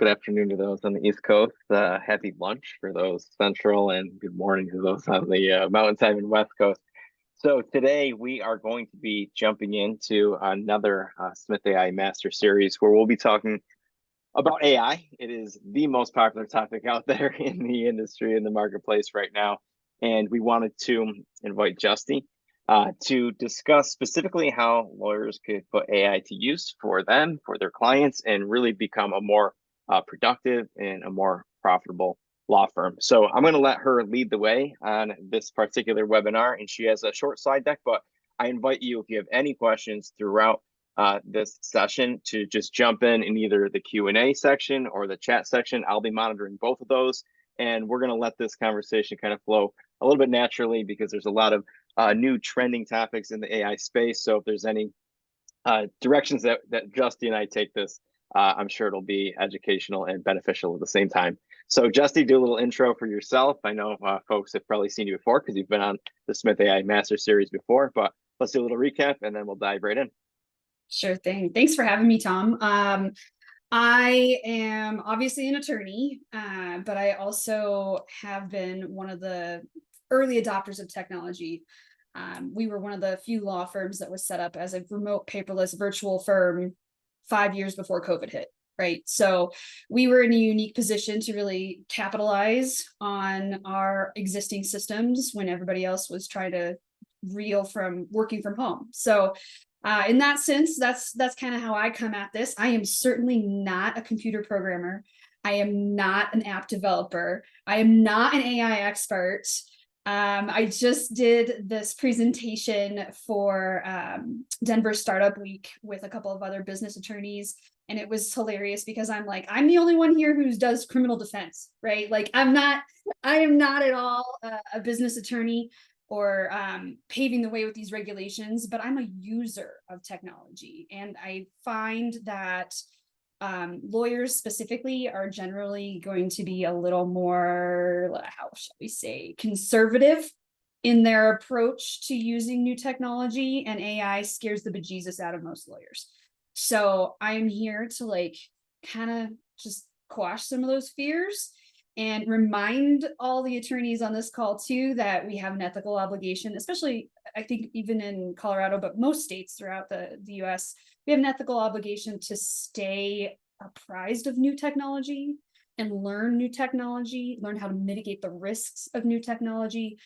Good afternoon to those on the East Coast. Happy lunch for those Central, and good morning to those on the Mountain and West Coast. So today we are going to be jumping into another Smith.ai Master Series where we'll be talking about AI. It is the most popular topic out there in the industry, in the marketplace right now. And we wanted to invite Justie to discuss specifically how lawyers could put AI to use for them, for their clients, and really become a more productive and a more profitable law firm. So I'm going to let her lead the way on this particular webinar, and she has a short slide deck, but I invite you, if you have any questions throughout this session, to just jump in either the Q&A section or the chat section. I'll be monitoring both of those, and we're going to let this conversation kind of flow a little bit naturally because there's a lot of new trending topics in the AI space. So if there's any directions that Justie and I take this, I'm sure it'll be educational and beneficial at the same time. So Justie, do a little intro for yourself. I know folks have probably seen you before because you've been on the Smith.ai Master Series before, but let's do a little recap and then we'll dive right in. Sure thing. Thanks for having me, Tom. I am obviously an attorney, but I also have been one of the early adopters of technology. We were one of the few law firms that was set up as a remote paperless virtual firm 5 years before COVID hit, right? So we were in a unique position to really capitalize on our existing systems when everybody else was trying to reel from working from home. So in that sense, that's kind of how I come at this. I am certainly not a computer programmer. I am not an app developer. I am not an AI expert. I just did this presentation for Denver Startup Week with a couple of other business attorneys. And it was hilarious because I'm the only one here who does criminal defense, right? Like I am not at all a business attorney or paving the way with these regulations, but I'm a user of technology. And I find that lawyers specifically are generally going to be a little more, how shall we say, conservative in their approach to using new technology, and AI scares the bejesus out of most lawyers. So I'm here to kind of just quash some of those fears and remind all the attorneys on this call too that we have an ethical obligation, especially I think even in Colorado, but most states throughout the US, we have an ethical obligation to stay apprised of new technology and learn new technology, learn how to mitigate the risks of new technology.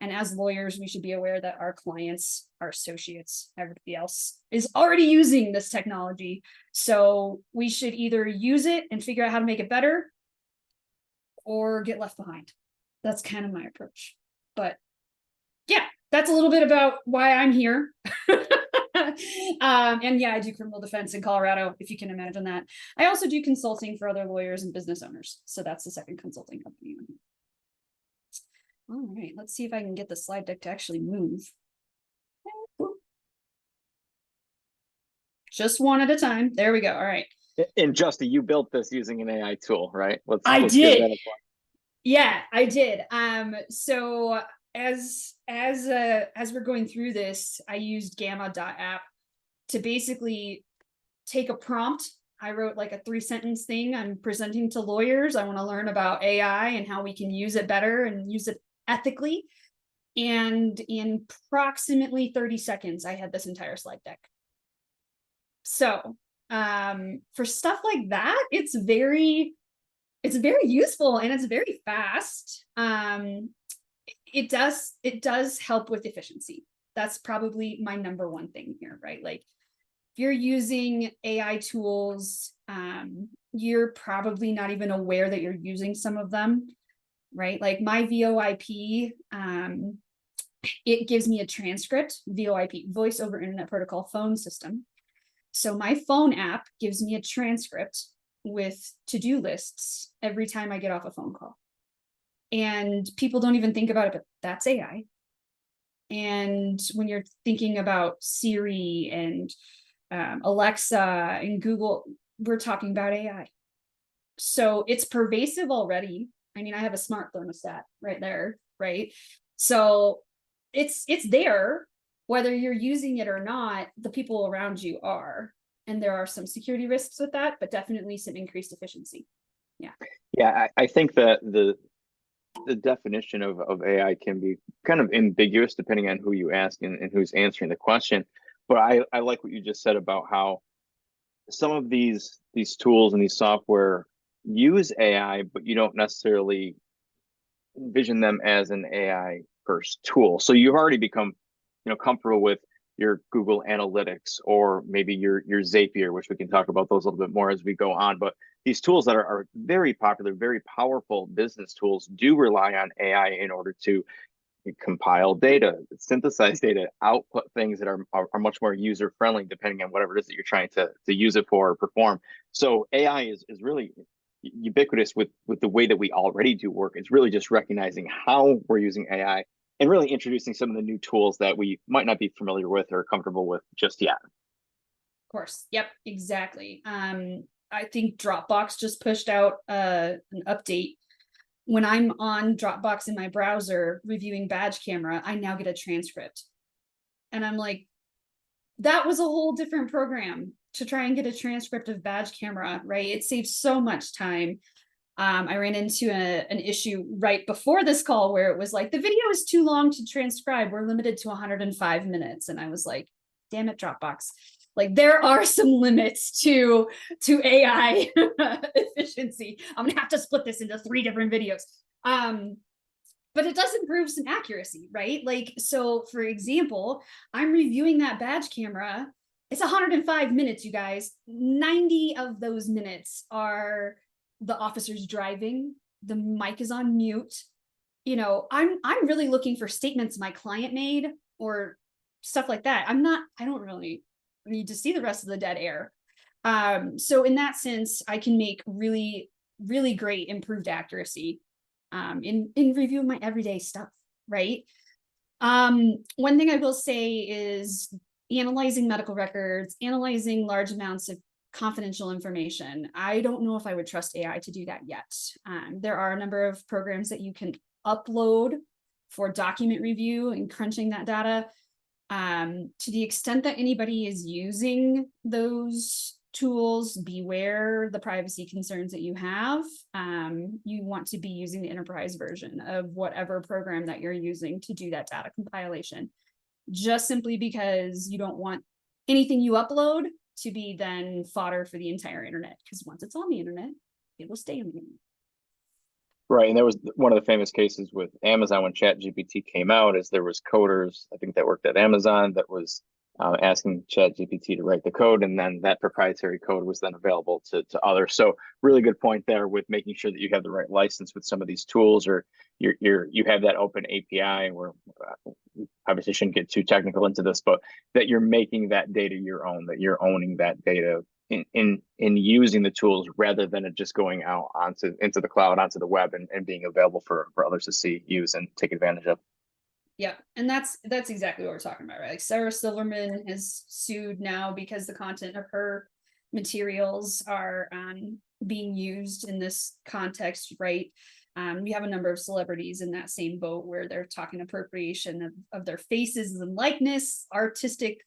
And as lawyers, we should be aware that our clients, our associates, everybody else is already using this technology. So we should either use it and figure out how to make it better or get left behind. That's kind of my approach. But yeah, that's a little bit about why I'm here. And yeah, I do criminal defense in Colorado, if you can imagine that. I also do consulting for other lawyers and business owners. So that's the second consulting company. All right, let's see if I can get the slide deck to actually move. Just one at a time. There we go. All right. And Justie, you built this using an AI tool, right? Let's did. Give that a point. Yeah, I did. So as we're going through this, I used gamma.app to basically take a prompt. I wrote like a 3-sentence thing. I'm presenting to lawyers. I want to learn about AI and how we can use it better and use it ethically. And in approximately 30 seconds, I had this entire slide deck. So for stuff like that, it's very useful and it's very fast. It does help with efficiency. That's probably my number one thing here, right? Like if you're using AI tools, you're probably not even aware that you're using some of them, right? Like my VoIP, it gives me a transcript, VoIP, Voice over Internet Protocol phone system. So my phone app gives me a transcript with to-do lists every time I get off a phone call. And people don't even think about it, but that's AI. And when you're thinking about Siri and Alexa and Google, we're talking about AI. So it's pervasive already. I mean, I have a smart thermostat right there, right? So it's there, whether you're using it or not, the people around you are. And there are some security risks with that, but definitely some increased efficiency. Yeah, I think that the definition of AI can be kind of ambiguous depending on who you ask and who's answering the question. But I like what you just said about how some of these tools and these software use AI, but you don't necessarily envision them as an AI first tool. So you've already become, comfortable with your Google Analytics or maybe your Zapier, which we can talk about those a little bit more as we go on. But these tools that are very popular, very powerful business tools do rely on AI in order to compile data, synthesize data, output things that are much more user friendly, depending on whatever it is that you're trying to use it for or perform. So AI is really ubiquitous with the way that we already do work. It's really just recognizing how we're using AI and really introducing some of the new tools that we might not be familiar with or comfortable with just yet. Of course. Yep, exactly. I think Dropbox just pushed out an update. When I'm on Dropbox in my browser reviewing badge camera, I now get a transcript. And I'm like, that was a whole different program to try and get a transcript of badge camera, right? It saves so much time. I ran into an issue right before this call where it was like, the video is too long to transcribe. We're limited to 105 minutes. And I was like, damn it, Dropbox. Like there are some limits to AI efficiency. I'm gonna have to split this into 3 different videos. But it does improve some accuracy, right? Like, so for example, I'm reviewing that badge camera. It's 105 minutes, you guys. 90 of those minutes are the officer's driving. The mic is on mute. I'm really looking for statements my client made or stuff like that. I don't really need to see the rest of the dead air. So in that sense, I can make really, really great improved accuracy in reviewing my everyday stuff, right? One thing I will say is analyzing medical records, analyzing large amounts of confidential information. I don't know if I would trust AI to do that yet. There are a number of programs that you can upload for document review and crunching that data. To the extent that anybody is using those tools, beware the privacy concerns that you have. You want to be using the enterprise version of whatever program that you're using to do that data compilation, just simply because you don't want anything you upload to be then fodder for the entire internet, because once it's on the internet, it will stay on the internet. Right, and there was one of the famous cases with Amazon when ChatGPT came out. Is there was coders, I think, that worked at Amazon that was asking ChatGPT to write the code, and then that proprietary code was then available to others. So really good point there with making sure that you have the right license with some of these tools, or you have that open API. Where obviously shouldn't get too technical into this, but that you're making that data your own, that you're owning that data in using the tools rather than it just going out into the cloud, onto the web, and being available for others to see, use, and take advantage of. Yeah, and that's exactly what we're talking about, right? Like Sarah Silverman has sued now because the content of her materials are being used in this context, right? We have a number of celebrities in that same boat where they're talking appropriation of their faces and likeness, artistic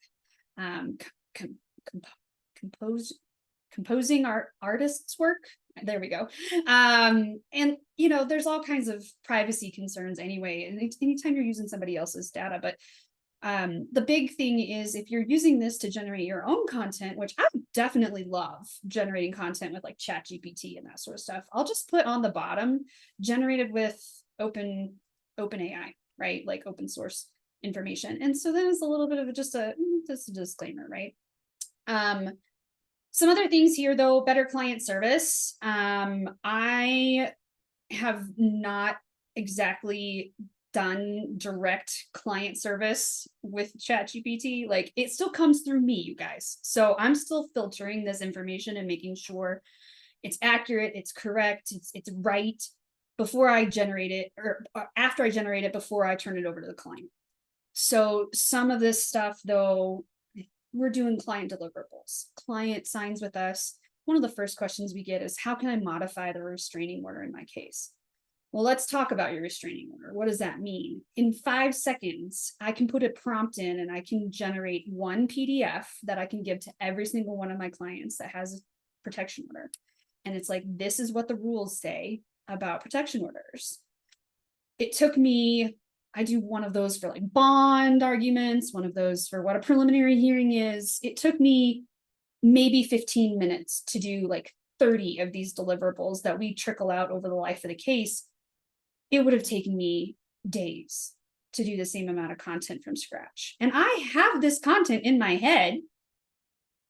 composing artists' work. There we go. And there's all kinds of privacy concerns anyway, and anytime you're using somebody else's data. But the big thing is, if you're using this to generate your own content, which I definitely love generating content with like ChatGPT and that sort of stuff, I'll just put on the bottom generated with OpenAI, right? Like open source information. And so then it's a little bit of just a disclaimer, right? Some other things here, though: better client service. I have not exactly done direct client service with ChatGPT. Like, it still comes through me, you guys. So I'm still filtering this information and making sure it's accurate, it's correct, it's right before I generate it, or after I generate it, before I turn it over to the client. So some of this stuff, though, we're doing client deliverables. Client signs with us. One of the first questions we get is, how can I modify the restraining order in my case? Well, let's talk about your restraining order. What does that mean? In 5 seconds, I can put a prompt in and I can generate one PDF that I can give to every single one of my clients that has a protection order. And it's like, this is what the rules say about protection orders. It took me, I do one of those for like bond arguments, one of those for what a preliminary hearing is. It took me maybe 15 minutes to do like 30 of these deliverables that we trickle out over the life of the case. It would have taken me days to do the same amount of content from scratch. And I have this content in my head,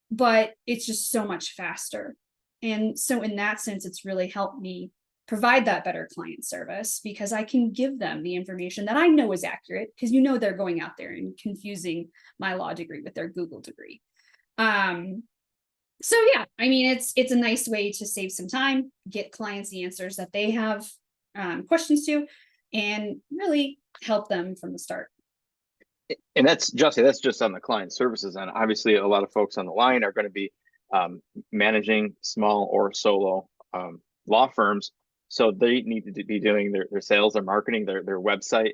but it's just so much faster. And so in that sense, it's really helped me provide that better client service, because I can give them the information that I know is accurate, because they're going out there and confusing my law degree with their Google degree. So yeah, I mean, it's a nice way to save some time, get clients the answers that they have questions to, and really help them from the start. And that's Justie, that's just on the client services. And obviously a lot of folks on the line are going to be managing small or solo law firms. So they need to be doing their sales, their marketing, their website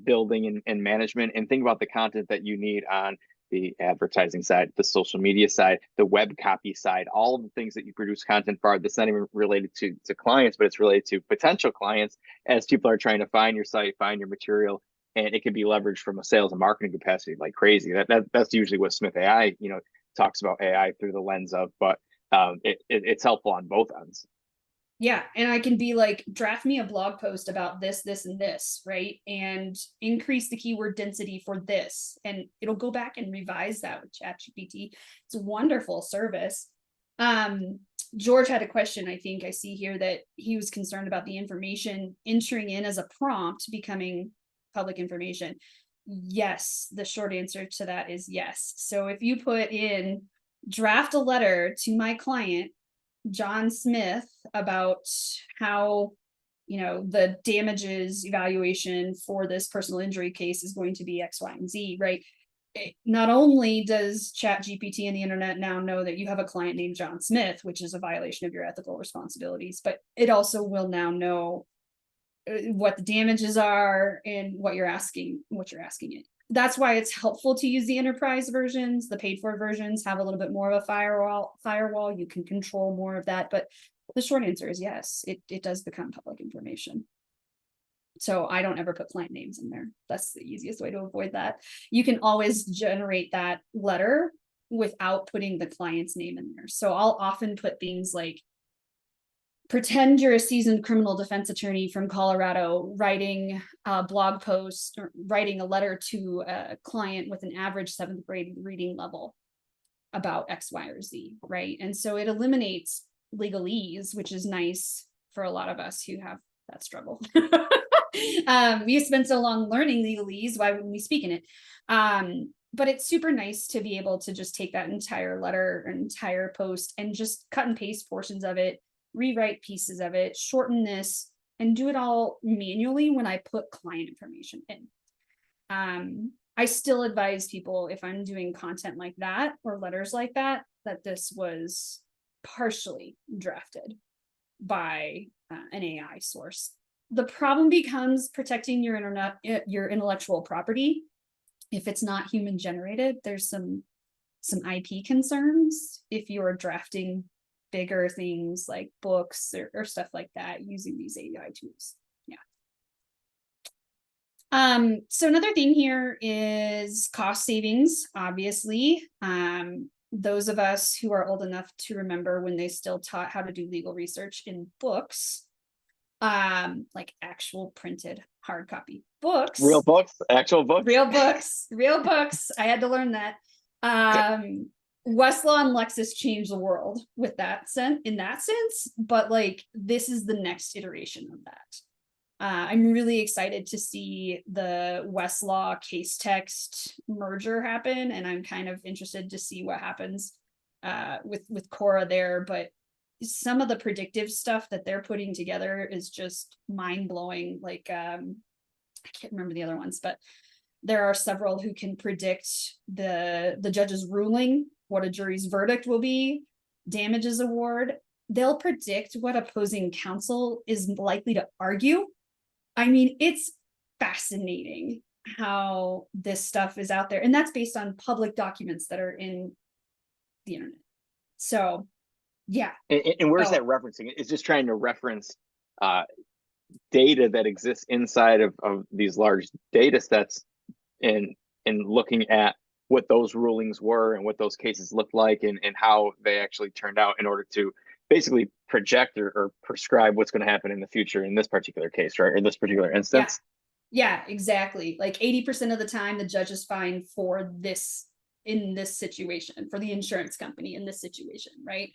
building and management, and think about the content that you need on the advertising side, the social media side, the web copy side, all of the things that you produce content for. That's not even related to clients, but it's related to potential clients as people are trying to find your site, find your material, and it can be leveraged from a sales and marketing capacity like crazy. That's usually what Smith.ai talks about AI through the lens of, but it's helpful on both ends. Yeah, and I can be like, draft me a blog post about this, this, and this, right? And increase the keyword density for this. And it'll go back and revise that with ChatGPT. It's a wonderful service. George had a question, I think I see here, that he was concerned about the information entering in as a prompt becoming public information. Yes, the short answer to that is yes. So if you put in, draft a letter to my client, John Smith, about how the damages evaluation for this personal injury case is going to be X, Y, and Z, right? Not only does ChatGPT and the internet now know that you have a client named John Smith, which is a violation of your ethical responsibilities, but it also will now know what the damages are and what you're asking it. That's why it's helpful to use the enterprise versions. The paid for versions have a little bit more of a firewall. You can control more of that, but the short answer is yes, it does become public information. So I don't ever put client names in there. That's the easiest way to avoid that. You can always generate that letter without putting the client's name in there. So I'll often put things like, pretend you're a seasoned criminal defense attorney from Colorado writing a blog post or writing a letter to a client with an average 7th grade reading level about X, Y, or Z, right? And so it eliminates legalese, which is nice for a lot of us who have that struggle. We spent so long learning legalese, why wouldn't we speak in it? But it's super nice to be able to just take that entire letter, entire post, and just cut and paste portions of it, rewrite pieces of it, shorten this, and do it all manually when I put client information in. I still advise people, if I'm doing content like that or letters like that, that this was partially drafted by an AI source. The problem becomes protecting your intellectual property. If it's not human generated, there's some IP concerns if you're drafting bigger things like books or stuff like that using these AI tools. Yeah. So another thing here is cost savings, obviously. Those of us who are old enough to remember when they still taught how to do legal research in books, like actual printed hard copy books. Real books, actual books. Real books. I had to learn that. Westlaw and Lexis changed the world with that in that sense, but like this is the next iteration of that. I'm really excited to see the Westlaw case text merger happen, and I'm kind of interested to see what happens with Cora there. But some of the predictive stuff that they're putting together is just mind blowing. Like I can't remember the other ones, but there are several who can predict the judge's ruling, what a jury's verdict will be, damages award. They'll predict what opposing counsel is likely to argue. I mean, it's fascinating how this stuff is out there. And that's based on public documents that are in the internet. So Yeah. And where's Oh, that referencing? It's just trying to reference uh, data that exists inside of these large data sets, and looking at what those rulings were and what those cases looked like, and how they actually turned out in order to basically project or prescribe what's going to happen in the future in this particular case, right? In this particular yeah. instance. Yeah, exactly. Like 80% of the time, the judge is fine for this in this situation, for the insurance company in this situation, right?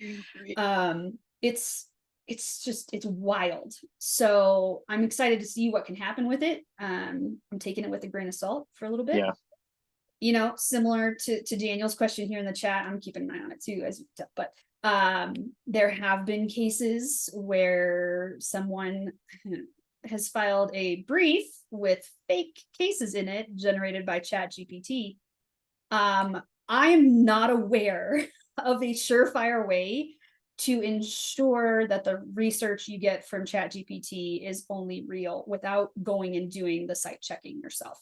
It's it's wild. So I'm excited to see what can happen with it. I'm taking it with a grain of salt for a little bit. Yeah. You know, similar to Daniel's question here in the chat, I'm keeping an eye on it too, as you can tell. But there have been cases where someone has filed a brief with fake cases in it generated by ChatGPT. I am not aware of a surefire way to ensure that the research you get from ChatGPT is only real without going and doing the site checking yourself.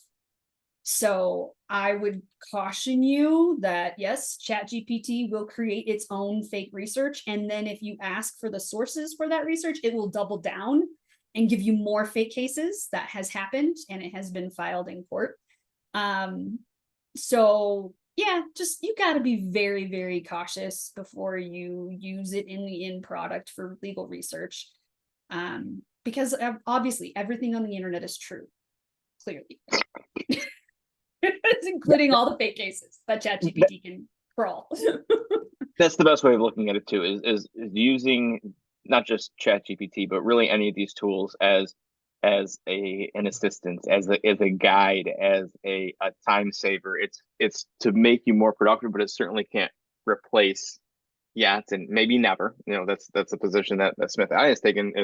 So I would caution you that yes, ChatGPT will create its own fake research. And then if you ask for the sources for that research, it will double down and give you more fake cases. That has happened and it has been filed in court. So yeah, just you got to be very, very cautious before you use it in the end product for legal research. Because obviously everything on the internet is true, clearly. Including all the fake cases that ChatGPT can crawl. That's the best way of looking at it too, is using not just ChatGPT, but really any of these tools as an assistance, as a guide, as a time saver. It's to make you more productive, but it certainly can't replace yet, and maybe never. You know, that's a position that Smith.ai has taken,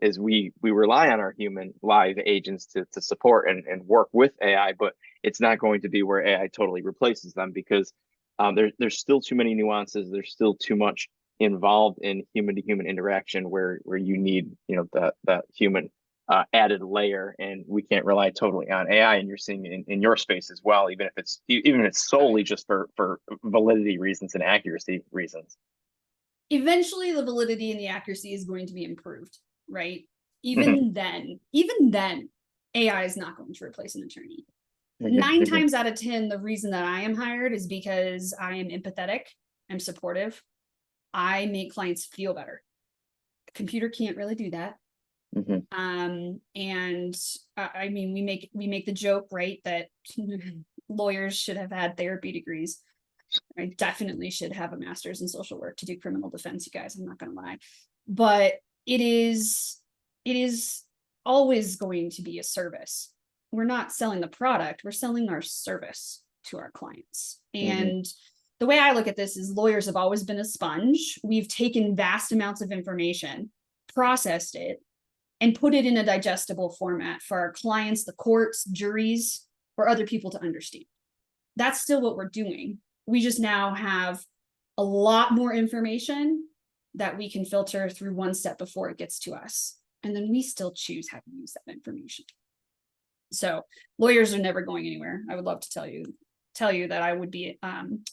is we rely on our human live agents to support and work with AI, but it's not going to be where AI totally replaces them, because there's still too many nuances. There's still too much involved in human to human interaction where you need, you know, that human added layer, and we can't rely totally on AI. And you're seeing it in your space as well, even if it's solely just for validity reasons and accuracy reasons. Eventually, the validity and the accuracy is going to be improved, right? Mm-hmm. Even then, AI is not going to replace an attorney. Mm-hmm. 9 Mm-hmm. times out of 10, the reason that I am hired is because I am empathetic, I'm supportive, I make clients feel better. The computer can't really do that. Mm-hmm. And I mean, we make the joke, right, that lawyers should have had therapy degrees. I definitely should have a master's in social work to do criminal defense, you guys. I'm not gonna lie, but it is always going to be a service. We're not selling the product, we're selling our service to our clients. Mm-hmm. And the way I look at this is lawyers have always been a sponge. We've taken vast amounts of information, processed it, and put it in a digestible format for our clients, the courts, juries, or other people to understand. That's still what we're doing. We just now have a lot more information that we can filter through one step before it gets to us. And then we still choose how to use that information. So lawyers are never going anywhere. I would love to tell you that I would be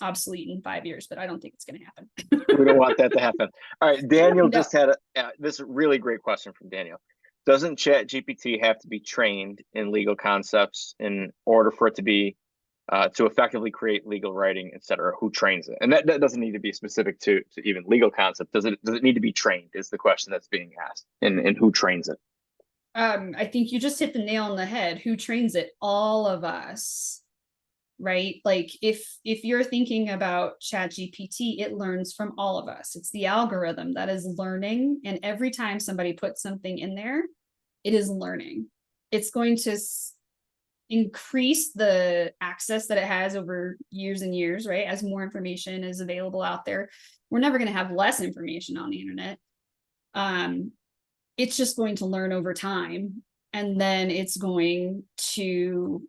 obsolete in 5 years, but I don't think it's going to happen. We don't want that to happen. All right, Daniel No. just had this really great question from Daniel. Doesn't ChatGPT have to be trained in legal concepts in order for it to be to effectively create legal writing, et cetera? Who trains it? And that doesn't need to be specific to even legal concept. Does it need to be trained is the question that's being asked, and who trains it? I think you just hit the nail on the head. Who trains it? All of us, right? Like if you're thinking about ChatGPT, it learns from all of us. It's the algorithm that is learning, and every time somebody puts something in there, it is learning. It's going to increase the access that it has over years and years, right? As more information is available out there, we're never going to have less information on the internet. It's just going to learn over time, and then it's going to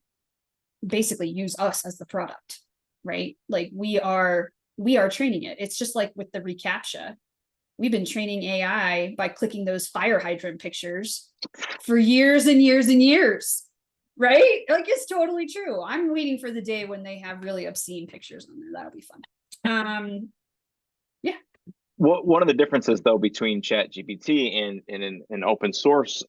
basically use us as the product, right? Like we are training it. It's just like with the reCAPTCHA. We've been training AI by clicking those fire hydrant pictures for years and years and years, right? Like it's totally true. I'm waiting for the day when they have really obscene pictures on there. That'll be fun. Yeah. One of the differences though between ChatGPT and an open source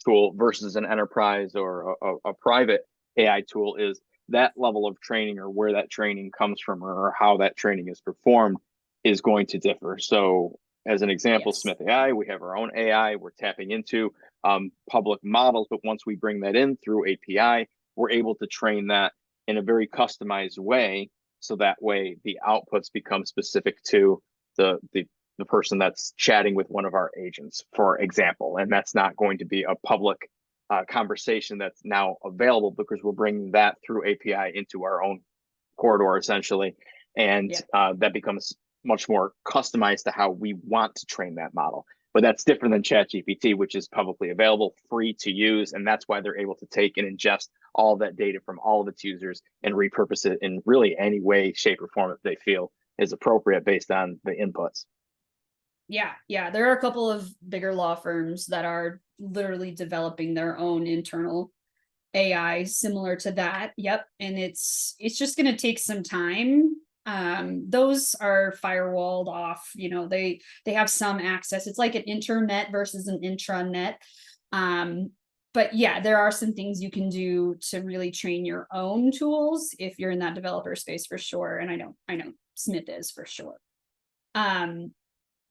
tool versus an enterprise or a private AI tool is that level of training, or where that training comes from, or how that training is performed, is going to differ. So as an example, Yes. Smith.ai, we have our own AI. We're tapping into public models, but once we bring that in through API, we're able to train that in a very customized way. So that way the outputs become specific to the the person that's chatting with one of our agents, for example, and that's not going to be a public conversation that's now available, because we're bringing that through API into our own corridor essentially, and Yeah. that becomes much more customized to how we want to train that model. But that's different than ChatGPT, which is publicly available, free to use, and that's why they're able to take and ingest all that data from all of its users and repurpose it in really any way, shape, or form that they feel is appropriate based on the inputs. Yeah, yeah. There are a couple of bigger law firms that are literally developing their own internal AI similar to that. Yep. And it's just going to take some time. Those are firewalled off, they have some access. It's like an internet versus an intranet. Um, but yeah, there are some things you can do to really train your own tools if you're in that developer space for sure. And I know Smith is for sure. Um,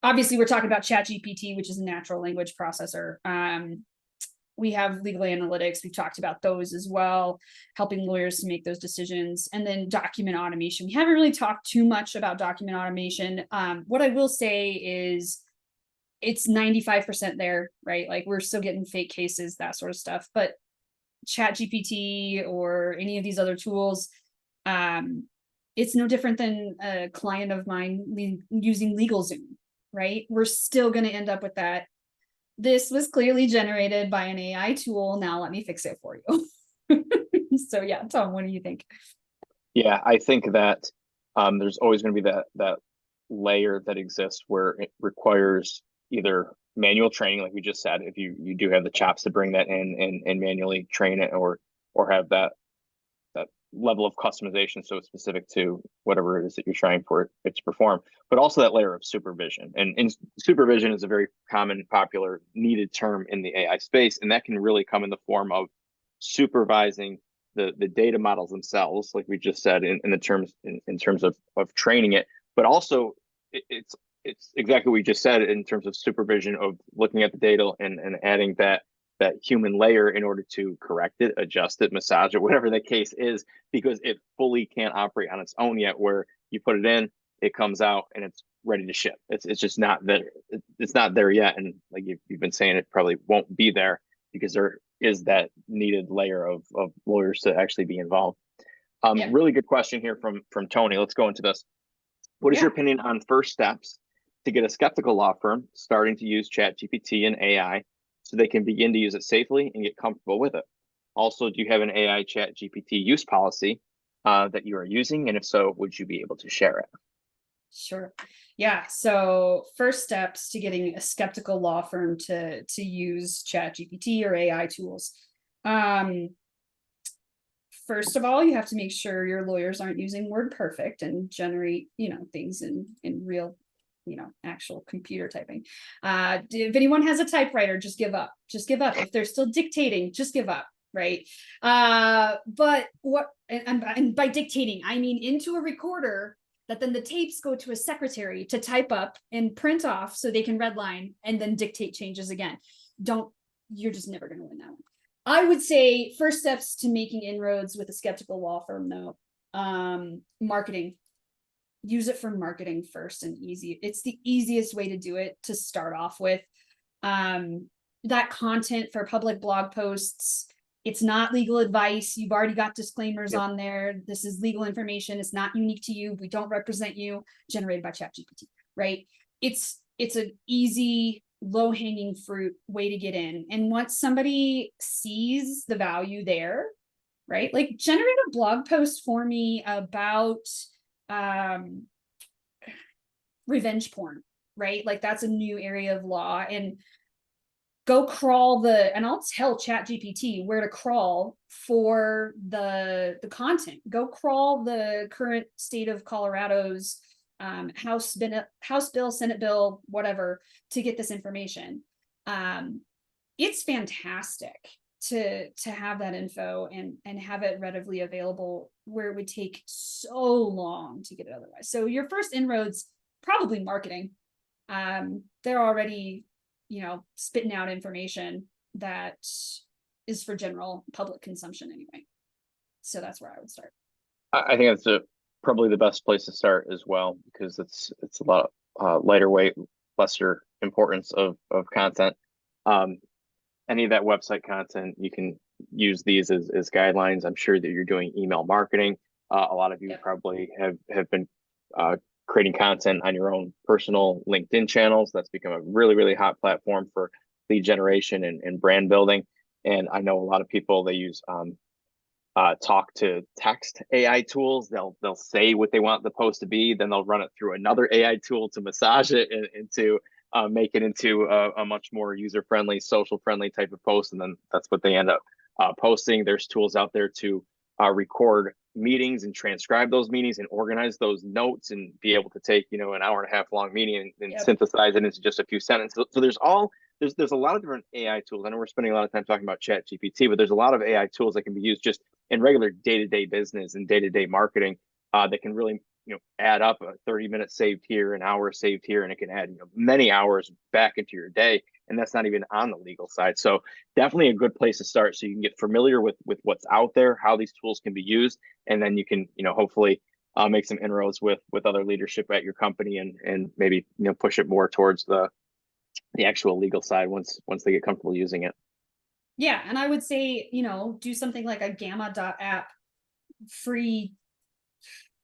Obviously we're talking about ChatGPT, which is a natural language processor. We have legal analytics. We've talked about those as well, helping lawyers to make those decisions. And then document automation. We haven't really talked too much about document automation. What I will say is it's 95% there, right? Like we're still getting fake cases, that sort of stuff. But ChatGPT or any of these other tools, it's no different than a client of mine using LegalZoom, right? We're still going to end up with that. This was clearly generated by an AI tool. Now let me fix it for you. So yeah, Tom, what do you think? Yeah, I think that there's always going to be that layer that exists where it requires either manual training, like we just said, if you do have the chops to bring that in and manually train it, or have that level of customization so it's specific to whatever it is that you're trying for it to perform, but also that layer of supervision. And supervision is a very common, popular, needed term in the AI space, and that can really come in the form of supervising the data models themselves, like we just said, in the terms in terms of training it, but also it's exactly what we just said in terms of supervision of looking at the data and adding that human layer in order to correct it, adjust it, massage it, whatever the case is, because it fully can't operate on its own yet, where you put it in, it comes out and it's ready to ship. It's just not there. It's not there yet. And like you've been saying, it probably won't be there because there is that needed layer of lawyers to actually be involved. Yeah. Really good question here from Tony. Let's go into this. What is your Yeah. opinion on first steps to get a skeptical law firm starting to use ChatGPT and AI so they can begin to use it safely and get comfortable with it? Also, do you have an AI ChatGPT use policy that you are using? And if so, would you be able to share it? Sure. Yeah. So first steps to getting a skeptical law firm to use ChatGPT or AI tools. Um, First of all, you have to make sure your lawyers aren't using WordPerfect and generate, things in real, actual computer typing. If anyone has a typewriter, just give up. Just give up. If they're still dictating, just give up. Right. But what and by dictating, I mean into a recorder that then the tapes go to a secretary to type up and print off so they can redline and then dictate changes again. You're just never going to win that one. I would say first steps to making inroads with a skeptical law firm, though, marketing. Use it for marketing first and easy. It's the easiest way to do it to start off with. That content for public blog posts, it's not legal advice. You've already got disclaimers on there. This is legal information. It's not unique to you. We don't represent you. Generated by ChatGPT, right? It's an easy, low-hanging fruit way to get in. And once somebody sees the value there, right? Like generate a blog post for me about revenge porn, right? Like that's a new area of law. And go crawl and I'll tell ChatGPT where to crawl for the content. Go crawl the current state of Colorado's House bill, Senate bill, whatever, to get this information. It's fantastic to have that info and have it readily available, where it would take so long to get it otherwise. So your first inroads, probably marketing. They're already, spitting out information that is for general public consumption anyway. So that's where I would start. I think that's probably the best place to start as well, because it's a lot lighter weight, lesser importance of content. Any of that website content, you can use these as guidelines. I'm sure that you're doing email marketing. A lot of you probably have been creating content on your own personal LinkedIn channels. That's become a really, really hot platform for lead generation and brand building. And I know a lot of people, they use talk to text AI tools. They'll say what they want the post to be, then they'll run it through another AI tool to massage it and to make it into a much more user-friendly, social-friendly type of post, and then that's what they end up posting. There's tools out there to record meetings and transcribe those meetings and organize those notes and be able to take an hour and a half long meeting and synthesize it into just a few sentences. So there's a lot of different AI tools. I know we're spending a lot of time talking about ChatGPT, but there's a lot of AI tools that can be used just in regular day-to-day business and day-to-day marketing that can really add up a 30 minutes saved here, an hour saved here, and it can add many hours back into your day. And that's not even on the legal side. So definitely a good place to start, so you can get familiar with what's out there, how these tools can be used, and then you can hopefully make some inroads with other leadership at your company and maybe push it more towards the actual legal side once they get comfortable using it. Yeah, and I would say, do something like a Gamma.app free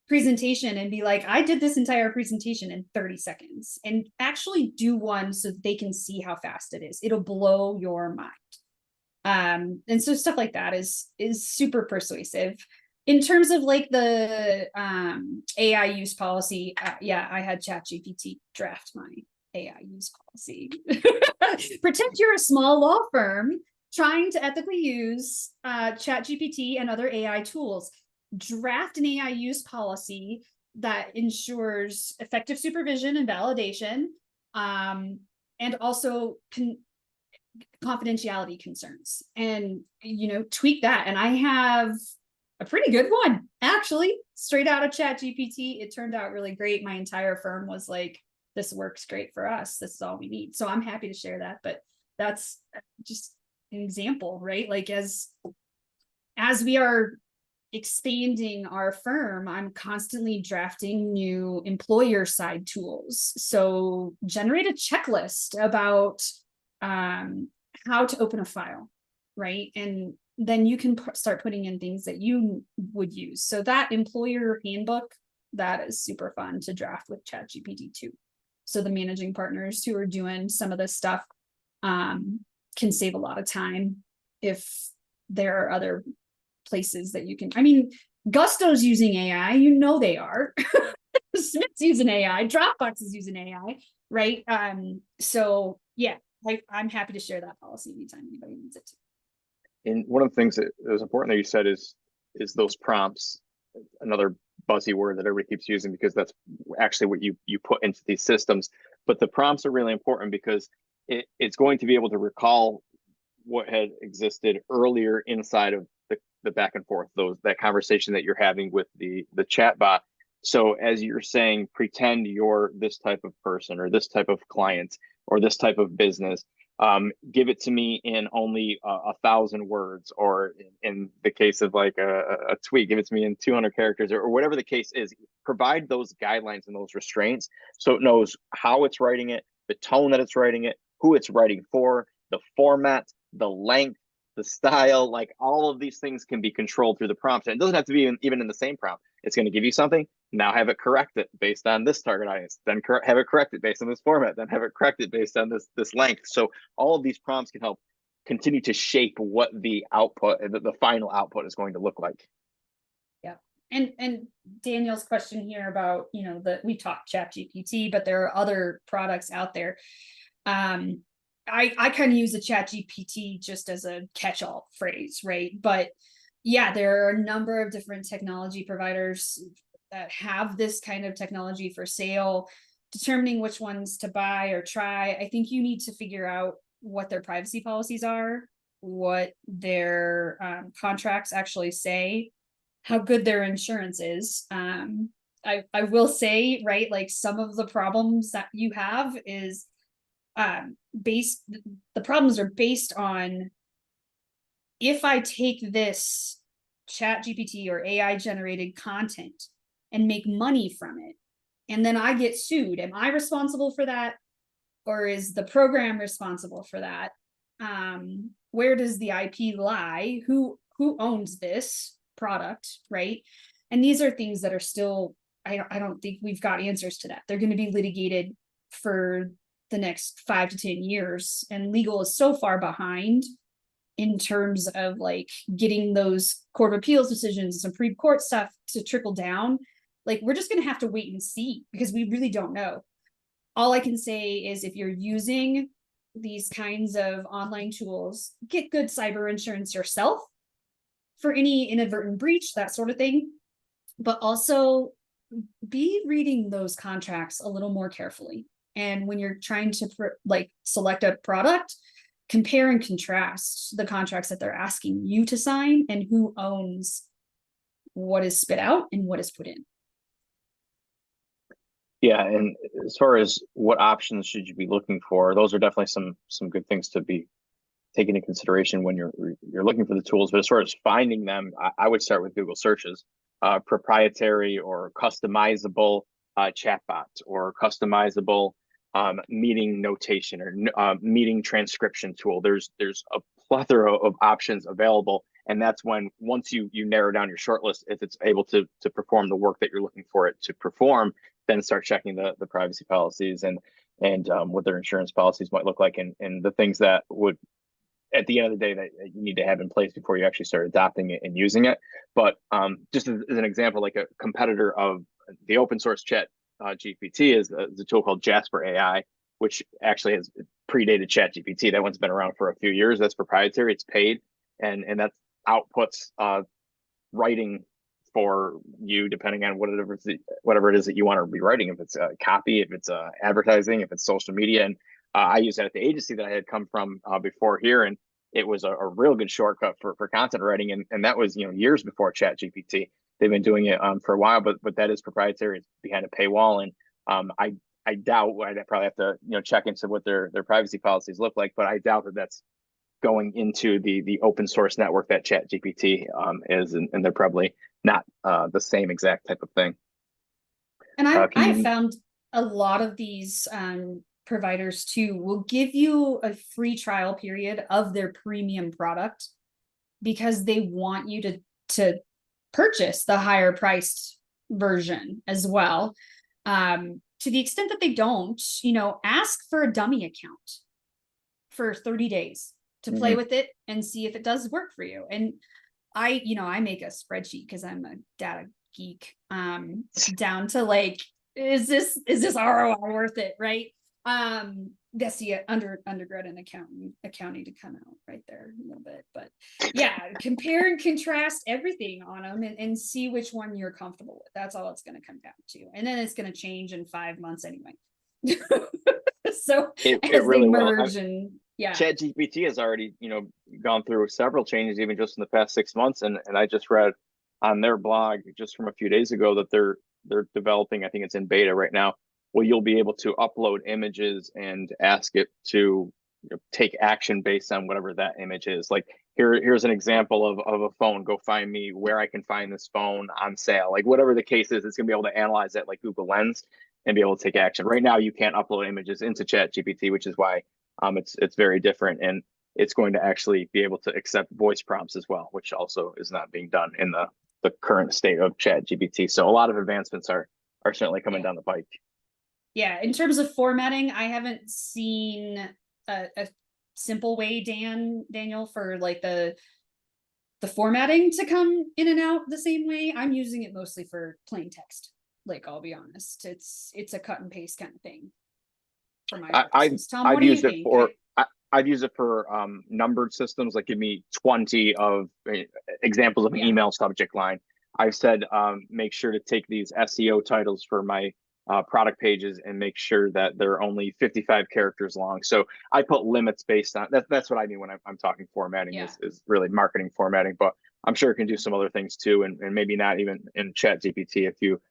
presentation and be like, I did this entire presentation in 30 seconds, and actually do one so they can see how fast it is. It'll blow your mind. And so stuff like that is super persuasive. In terms of like the AI use policy, I had ChatGPT draft my AI use policy. Pretend you're a small law firm trying to ethically use ChatGPT and other AI tools. Draft an AI use policy that ensures effective supervision and validation, and also confidentiality concerns, and tweak that. And I have a pretty good one, actually, straight out of ChatGPT. It turned out really great. My entire firm was like, this works great for us. This is all we need. So I'm happy to share that. But that's just an example, right? Like as we are expanding our firm, I'm constantly drafting new employer side tools. So generate a checklist about how to open a file, right? And then you can start putting in things that you would use. So that employer handbook, that is super fun to draft with ChatGPT too. So the managing partners who are doing some of this stuff can save a lot of time if there are other places that you can. I mean, Gusto's using AI, they are. Smith's using AI, Dropbox is using AI, right? So yeah, I'm happy to share that policy anytime anybody needs it. And one of the things that was important that you said is those prompts, another buzzy word that everybody keeps using, because that's actually what you put into these systems. But the prompts are really important because it's going to be able to recall what had existed earlier inside of the back and forth, that conversation that you're having with the chat bot. So as you're saying, pretend you're this type of person or this type of client or this type of business. Give it to me in only 1,000 words, or in the case of like a tweet, give it to me in 200 characters, or whatever the case is. Provide those guidelines and those restraints so it knows how it's writing it, the tone that it's writing it, who it's writing for, the format, the length, the style. Like all of these things can be controlled through the prompt. And it doesn't have to be even in the same prompt. It's going to give you something. Now have it correct it based on this target audience, then have it correct it based on this format, then have it correct it based on this length. So all of these prompts can help continue to shape what the output, the final output, is going to look like. Yeah. And Daniel's question here about, we talked ChatGPT, but there are other products out there. I kind of use the ChatGPT just as a catch-all phrase, right? But yeah, there are a number of different technology providers. that have this kind of technology for sale, determining which ones to buy or try. I think you need to figure out what their privacy policies are, what their contracts actually say, how good their insurance is. I will say, right, like some of the problems that you have is the problems are based on, if I take this chat GPT or AI generated content and make money from it, and then I get sued, am I responsible for that? Or is the program responsible for that? Where does the IP lie? Who owns this product, right? And these are things that are still, I don't think we've got answers to that. They're going to be litigated for the next 5 to 10 years, and legal is so far behind in terms of like getting those court of appeals decisions, Supreme Court stuff to trickle down. Like, we're just going to have to wait and see, because we really don't know. All I can say is, if you're using these kinds of online tools, get good cyber insurance yourself for any inadvertent breach, that sort of thing. But also be reading those contracts a little more carefully. And when you're trying to like select a product, compare and contrast the contracts that they're asking you to sign and who owns what is spit out and what is put in. Yeah, and as far as what options should you be looking for, those are definitely some good things to be taken into consideration when you're looking for the tools. But as far as finding them, I would start with Google searches, proprietary or customizable chatbot, or customizable meeting notation, or meeting transcription tool. There's a plethora of options available, and that's when, once you narrow down your shortlist, if it's able to perform the work that you're looking for it to perform, then start checking the privacy policies and what their insurance policies might look like, and the things that would, at the end of the day, that you need to have in place before you actually start adopting it and using it. But just as an example, like a competitor of the open source chat GPT is a tool called Jasper AI, which actually has predated chat GPT. That one's been around for a few years. That's proprietary, it's paid, and that outputs writing for you, depending on whatever it is that you want to be writing. If it's a copy, if it's advertising, if it's social media. And I use that at the agency that I had come from before here, and it was a real good shortcut for content writing, and that was years before chat GPT. They've been doing it for a while, but that is proprietary. It's behind a paywall, and I doubt, I'd probably have to check into what their privacy policies look like, but I doubt that that's going into the open source network that chat GPT is, and they're probably not the same exact type of thing. And I found a lot of these providers too will give you a free trial period of their premium product, because they want you to purchase the higher priced version as well. To the extent that they don't, ask for a dummy account for 30 days to play with it and see if it does work for you. And I make a spreadsheet, because I'm a data geek, down to like, is this ROI worth it, right? That's the undergrad and accounting to come out right there a little bit. But yeah, compare and contrast everything on them and see which one you're comfortable with. That's all it's going to come down to. And then it's going to change in 5 months anyway. So it really they merge will. And yeah, ChatGPT has already gone through several changes, even just in the past 6 months, and I just read on their blog just from a few days ago that they're developing, I think it's in beta right now, well, you'll be able to upload images and ask it to take action based on whatever that image is. Like, here's an example of a phone. Go find me where I can find this phone on sale. Like, whatever the case is, it's gonna be able to analyze that like Google Lens and be able to take action. Right now, you can't upload images into ChatGPT, which is why it's very different, and it's going to actually be able to accept voice prompts as well, which also is not being done in the current state of ChatGPT. So a lot of advancements are certainly coming down the pike. Yeah, in terms of formatting, I haven't seen a simple way, Daniel, for like the formatting to come in and out the same way. I'm using it mostly for plain text. Like, I'll be honest, it's a cut and paste kind of thing. For my purposes. Tom, what do you think? I've used it for numbered systems, like give me 20 of examples of an email subject line. I've said make sure to take these SEO titles for my product pages and make sure that they're only 55 characters long. So I put limits based on that. That's what I mean when I'm talking formatting Yeah. is really marketing formatting, but I'm sure it can do some other things too. And maybe not even in Chat GPT. If you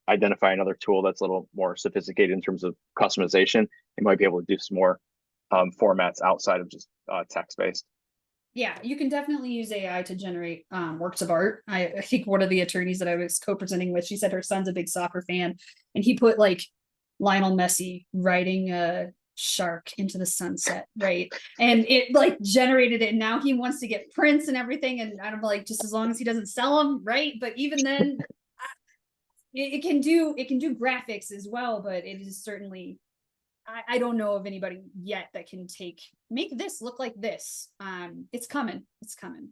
identify another tool that's a little more sophisticated in terms of customization, you might be able to do some more formats outside of just text based. Yeah, you can definitely use AI to generate works of art. I think one of the attorneys that I was co-presenting with, she said her son's a big soccer fan, and he put like Lionel Messi riding a shark into the sunset, right? And it like generated it. And now he wants to get prints and everything. And I'm like, just as long as he doesn't sell them, right? But even then, it can do graphics as well. But it is certainly, I don't know of anybody yet that can make this look like this. It's coming.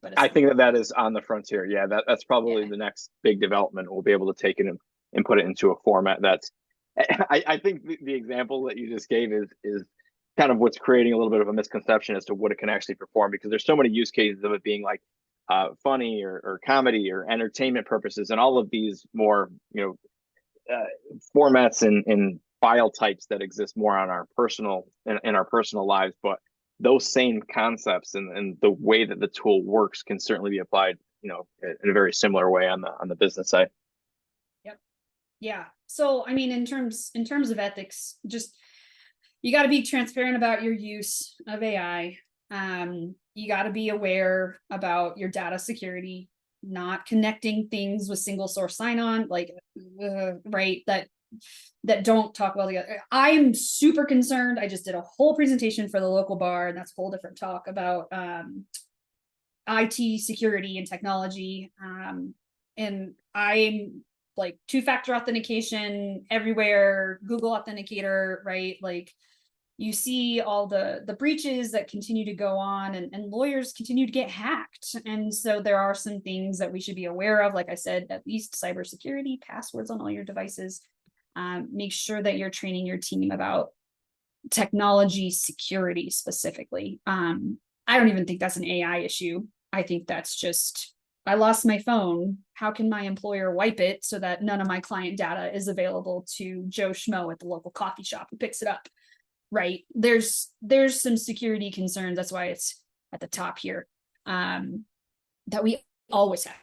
But I think that is on the frontier. Yeah, that's probably the next big development. We'll be able to take it and put it into a format that's. I think the example that you just gave is kind of what's creating a little bit of a misconception as to what it can actually perform, because there's so many use cases of it being like funny or comedy or entertainment purposes, and all of these more formats and file types that exist more on our personal in our personal lives. But those same concepts and the way that the tool works can certainly be applied, in a very similar way on the business side. Yep. Yeah. So I mean, in terms of ethics, just you got to be transparent about your use of AI. You got to be aware about your data security, not connecting things with single source sign-on, like right, that don't talk well together. I'm super concerned. I just did a whole presentation for the local bar, and that's a whole different talk about IT security and technology. And I'm like two-factor authentication everywhere, Google Authenticator, right? Like you see all the breaches that continue to go on, and lawyers continue to get hacked. And so there are some things that we should be aware of. Like I said, at least cybersecurity, passwords on all your devices. Make sure that you're training your team about technology security specifically. I don't even think that's an AI issue. I think that's just, I lost my phone. How can my employer wipe it so that none of my client data is available to Joe Schmo at the local coffee shop who picks it up? Right. There's some security concerns. That's why it's at the top here. That we always have.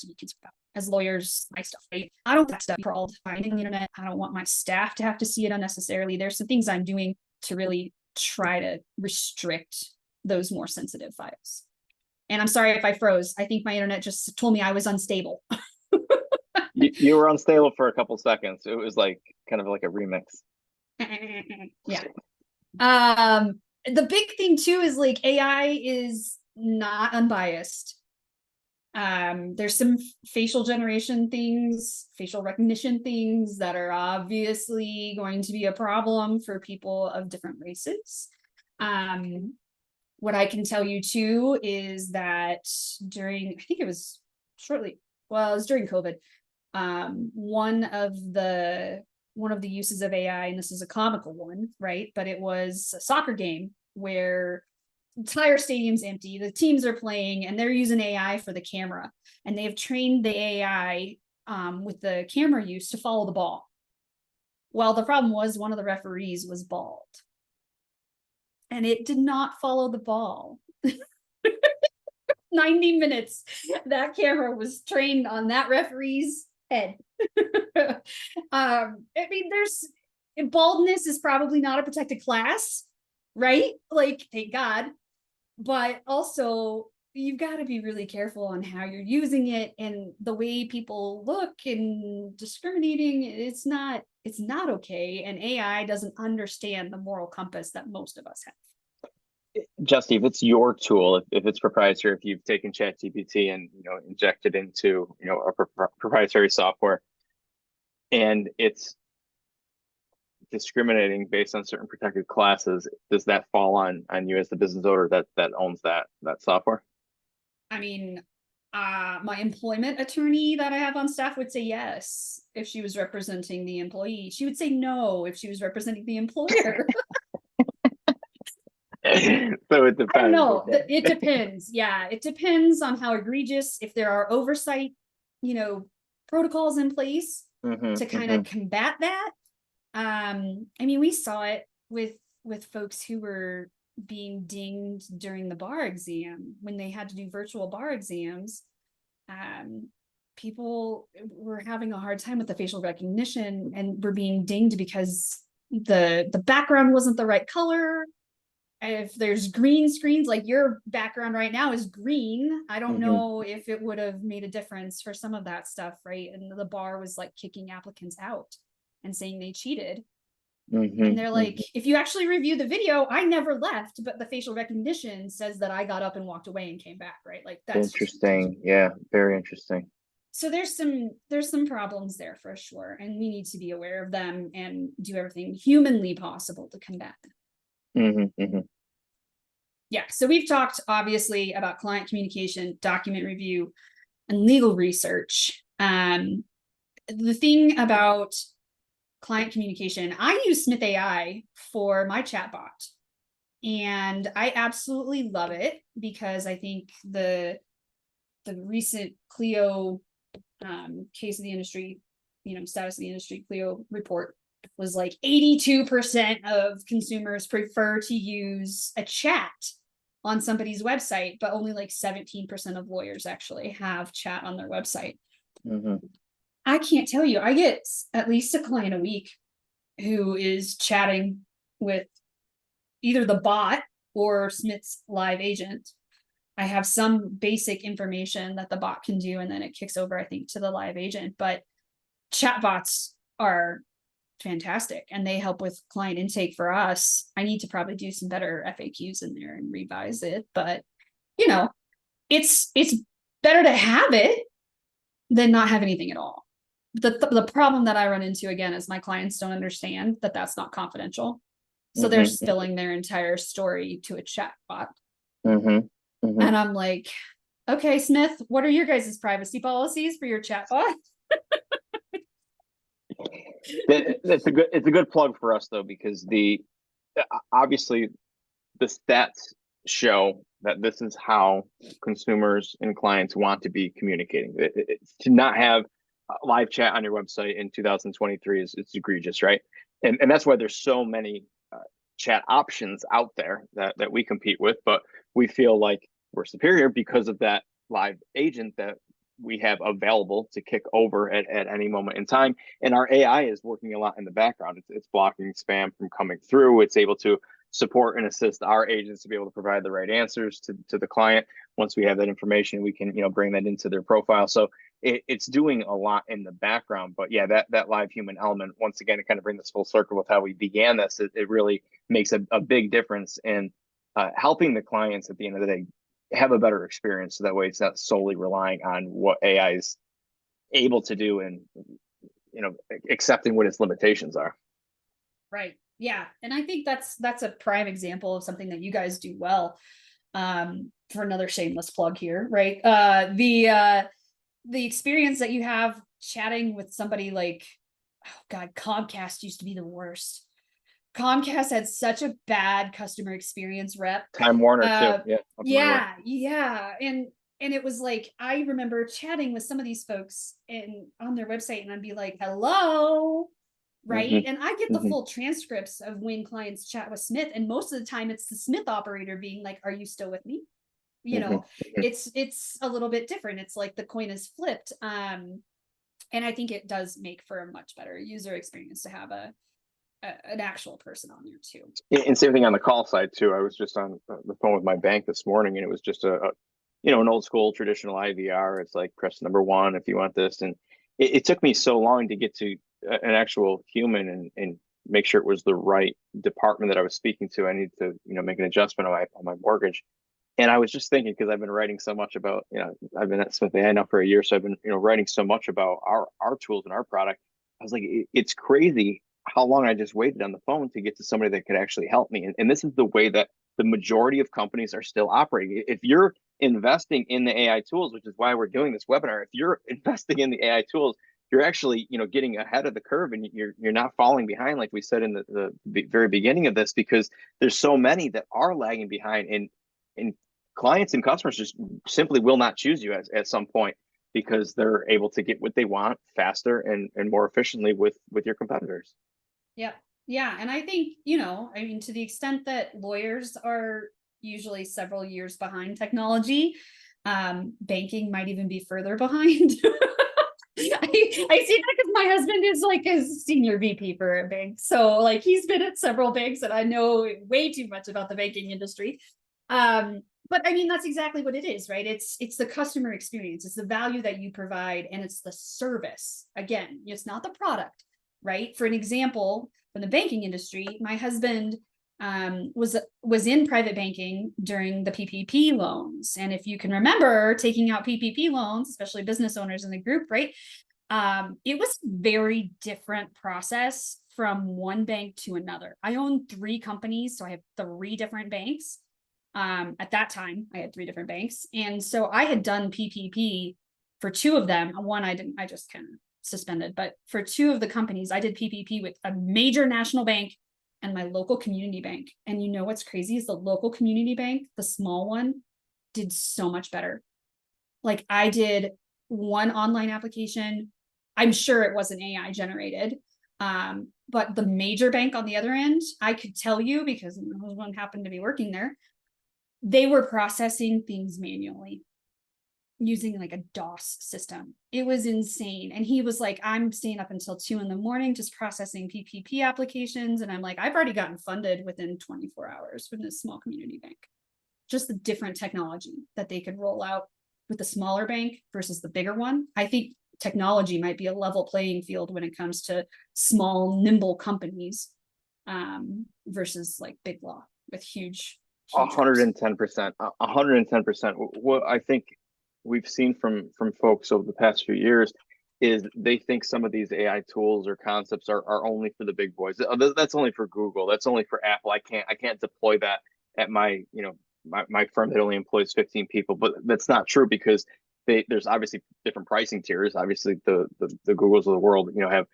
To be concerned about as lawyers, my stuff. Right? I don't want that stuff crawled finding the internet. I don't want my staff to have to see it unnecessarily. There's some things I'm doing to really try to restrict those more sensitive files. And I'm sorry if I froze. I think my internet just told me I was unstable. You were unstable for a couple seconds. It was like kind of like a remix. Yeah. The big thing too is like AI is not unbiased. There's some facial generation things, facial recognition things that are obviously going to be a problem for people of different races. What I can tell you too is that during, I think it was it was during COVID. One of the uses of AI, and this is a comical one, right? But it was a soccer game where entire stadium's empty, the teams are playing, and they're using AI for the camera, and they've trained the AI with the camera use to follow the ball. Well, the problem was one of the referees was bald, and it did not follow the ball. 90 minutes that camera was trained on that referee's head. I mean, baldness is probably not a protected class, right? Like, thank God. But also, you've got to be really careful on how you're using it, and the way people look and discriminating. It's not okay. And AI doesn't understand the moral compass that most of us have. Justie, if it's your tool, if it's proprietary, if you've taken ChatGPT and injected into a proprietary software, and it's discriminating based on certain protected classes, does that fall on you as the business owner that owns that software? I mean, My employment attorney that I have on staff would say yes if she was representing the employee. She would say no if she was representing the employer. So it depends. I don't know. Okay. It depends. Yeah, it depends on how egregious, if there are oversight, protocols in place to kind of combat that. I mean, we saw it with folks who were being dinged during the bar exam when they had to do virtual bar exams. People were having a hard time with the facial recognition and were being dinged because the background wasn't the right color. If there's green screens, like your background right now is green, I don't know if it would have made a difference for some of that stuff, right? And the bar was like kicking applicants out and saying they cheated. And they're like, if you actually review the video, I never left, but the facial recognition says that I got up and walked away and came back, right? Like that's Interesting. Yeah, very interesting. So there's some problems there for sure, and we need to be aware of them and do everything humanly possible to combat them. Yeah, so we've talked obviously about client communication, document review, and legal research. The thing about client communication, I use Smith.ai for my chatbot, and I absolutely love it because I think the recent Clio case of the industry, status of the industry Clio report was like 82% of consumers prefer to use a chat on somebody's website, but only like 17% of lawyers actually have chat on their website. I can't tell you, I get at least a client a week who is chatting with either the bot or Smith's live agent. I have some basic information that the bot can do, and then it kicks over, I think, to the live agent. But chatbots are fantastic, and they help with client intake for us. I need to probably do some better FAQs in there and revise it, but it's better to have it than not have anything at all. The problem that I run into again is my clients don't understand that that's not confidential, so they're spilling their entire story to a chatbot. And I'm like, okay, Smith, what are your guys' privacy policies for your chatbot? It's a good plug for us though, because obviously the stats show that this is how consumers and clients want to be communicating. To not have live chat on your website in 2023 it's egregious, right? And that's why there's so many chat options out there that we compete with, but we feel like we're superior because of that live agent that we have available to kick over at any moment in time. And our AI is working a lot in the background. It's blocking spam from coming through. It's able to support and assist our agents to be able to provide the right answers to the client. Once we have that information, we can bring that into their profile. So it's doing a lot in the background. But yeah, that live human element, once again, to kind of bring this full circle with how we began this, it really makes a big difference in helping the clients at the end of the day have a better experience. So that way it's not solely relying on what AI is able to do and accepting what its limitations are. Right. Yeah. And I think that's a prime example of something that you guys do well. For another shameless plug here, right? The experience that you have chatting with somebody like, oh God, Comcast used to be the worst. Comcast had such a bad customer experience rep. Time Warner too. Yeah. And it was like, I remember chatting with some of these folks on their website, and I'd be like, hello, right? And I get the full transcripts of when clients chat with Smith, and most of the time it's the Smith operator being like, are you still with me? It's a little bit different. It's like the coin is flipped. And I think it does make for a much better user experience to have an actual person on there too. And same thing on the call side too. I was just on the phone with my bank this morning, and it was just an old school traditional IVR. It's like press number 1 if you want this, and it took me so long to get to an actual human and make sure it was the right department that I was speaking to. I needed to make an adjustment on my mortgage. And I was just thinking, because I've been writing so much about, I've been at Smith.ai now for a year, so I've been, writing so much about our tools and our product. I was like, it's crazy how long I just waited on the phone to get to somebody that could actually help me. And this is the way that the majority of companies are still operating. If you're investing in the AI tools, which is why we're doing this webinar. If you're investing in the AI tools, you're actually, getting ahead of the curve, and you're not falling behind, like we said in the very beginning of this, because there's so many that are lagging behind, and clients and customers just simply will not choose you at some point, because they're able to get what they want faster and more efficiently with your competitors. Yeah. Yeah. And I think, I mean, to the extent that lawyers are usually several years behind technology, banking might even be further behind. I see that because my husband is like a senior VP for a bank. So like he's been at several banks and I know way too much about the banking industry. But I mean, that's exactly what it is, right? It's the customer experience, it's the value that you provide, and it's the service. Again, it's not the product, right? For an example, from the banking industry, my husband was in private banking during the PPP loans. And if you can remember taking out PPP loans, especially business owners in the group, right? It was a very different process from one bank to another. I own 3 companies, so I have 3 different banks. At that time, I had 3 different banks. And so I had done PPP for 2 of them. One I didn't, I just kind of suspended, but for 2 of the companies, I did PPP with a major national bank and my local community bank. And you know what's crazy is the local community bank, the small one, did so much better. Like I did one online application. I'm sure it wasn't AI generated. But the major bank on the other end, I could tell you because one happened to be working there, they were processing things manually using like a DOS system. It was insane. And he was like, I'm staying up until 2 a.m. just processing PPP applications. And I'm like, I've already gotten funded within 24 hours with this small community bank. Just the different technology that they could roll out with the smaller bank versus the bigger one. I think technology might be a level playing field when it comes to small, nimble companies versus like big law with huge 110%, 110%. What I think we've seen from folks over the past few years is they think some of these AI tools or concepts are only for the big boys. That's only for Google. That's only for Apple. I can't deploy that at my firm that only employs 15 people. But that's not true, because there's obviously different pricing tiers. Obviously, the Googles of the world, have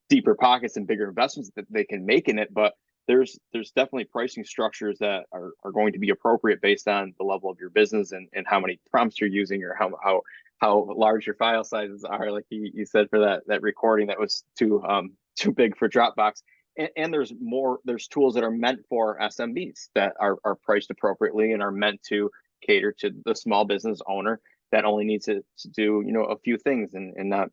deeper pockets and bigger investments that they can make in it. But there's definitely pricing structures that are going to be appropriate based on the level of your business and how many prompts you're using, or how large your file sizes are. Like you said for that recording that was too big for Dropbox. And there's tools that are meant for SMBs that are priced appropriately and are meant to cater to the small business owner that only needs to do a few things and not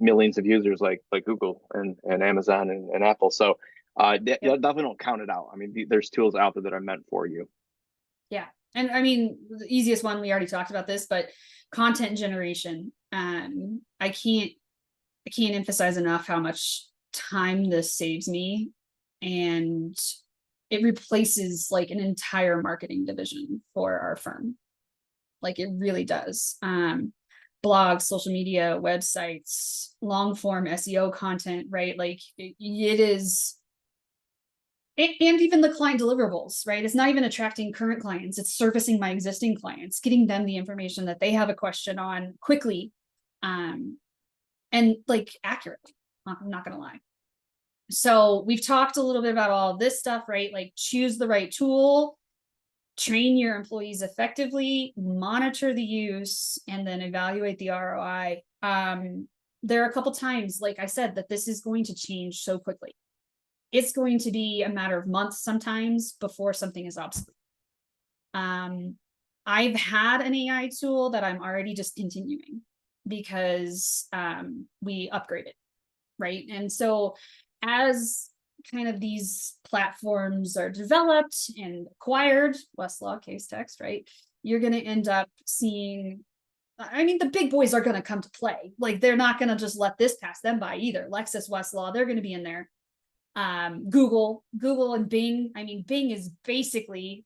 millions of users like Google and Amazon and Apple. So definitely don't count it out. I mean, there's tools out there that are meant for you. Yeah. And I mean, the easiest one, we already talked about this, but content generation. I can't emphasize enough how much time this saves me. And it replaces like an entire marketing division for our firm. Like it really does. Blogs, social media, websites, long form SEO content, right? Like it is. And even the client deliverables, right? It's not even attracting current clients. It's servicing my existing clients, getting them the information that they have a question on quickly, and like accurate. I'm not going to lie. So we've talked a little bit about all this stuff, right? Like choose the right tool, train your employees effectively, monitor the use, and then evaluate the ROI. There are a couple times, like I said, that this is going to change so quickly. It's going to be a matter of months sometimes before something is obsolete. I've had an AI tool that I'm already discontinuing because we upgraded, right? And so as kind of these platforms are developed and acquired, Westlaw, case text, right? You're going to end up seeing, I mean, the big boys are going to come to play. Like they're not going to just let this pass them by either. Lexis, Westlaw, they're going to be in there. Google and Bing. I mean, Bing is basically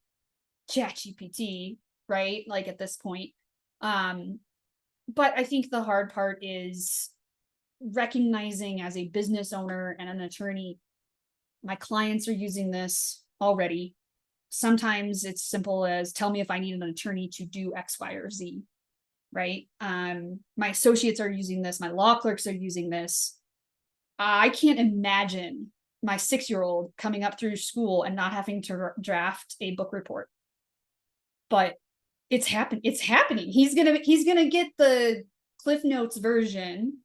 ChatGPT, right? Like at this point. But I think the hard part is recognizing as a business owner and an attorney, my clients are using this already. Sometimes it's simple as tell me if I need an attorney to do X, Y, or Z, right? My associates are using this, my law clerks are using this. I can't imagine my 6-year-old coming up through school and not having to draft a book report. But it's happening. He's gonna get the Cliff Notes version